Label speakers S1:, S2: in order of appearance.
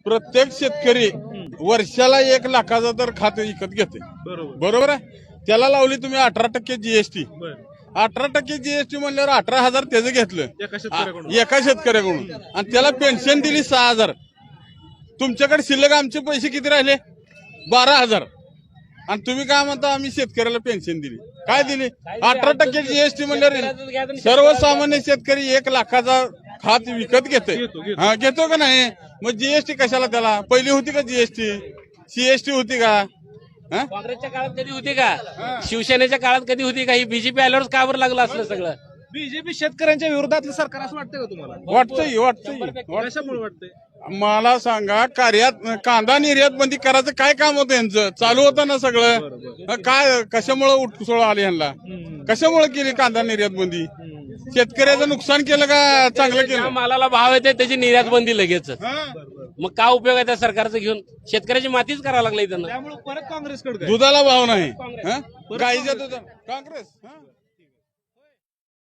S1: प्रत्येक शेतकरी वर्षाला 1 लाखाचा तर खाते विकत घेते. बरोबर आहे. त्याला लावली तुम्ही 18% जीएसटी. 18% जीएसटी म्हणल्यावर 18,000 त्याचं घेतलं एका शेतकऱ्याकडून आणि त्याला पेन्शन दिली 6,000. तुमच्याकडे शिल्लक आमचे पैसे किती राहिले? 12,000. आणि तुम्ही काय म्हणता आम्ही शेतकऱ्याला पेन्शन दिली? काय दिली? 18% जीएसटी म्हणल्यावर सर्वसामान्य शेतकरी 1 लाखाचा खात विकत घेते. हा, घेतो का नाही? मग जीएसटी कशाला त्याला? पहिली होती का जीएसटी? सीएसटी होती का?
S2: काँग्रेसच्या काळात कधी होती का? शिवसेनेच्या काळात कधी होती का? ही बीजेपी आल्यावर का बरं लागलं असलं सगळं?
S3: बीजेपी शेतकऱ्यांच्या विरोधातलं सरकार असं वाटतंय का तुम्हाला?
S1: वाटतंय.
S3: कशामुळे वाटतंय?
S1: मला सांगा, कांदा निर्यात बंदी करायचं काय काम होतं यांचं? चालू होतं ना सगळं. काय कशामुळे उठसोळ आली यांना? कशामुळे केली कांदा निर्यात बंदी? शेतकऱ्याचं नुकसान केलं का चांगलं केलं?
S2: मालाला भाव येते त्याची निर्यात बंदी लगेच. मग काय उपयोग आहे त्या सरकारचं घेऊन? शेतकऱ्याची मातीच करावं लागली त्यांना.
S3: त्यामुळे परत काँग्रेसकडे
S1: दुधाला भाव नाही. गाईच्या दुधा काँग्रेस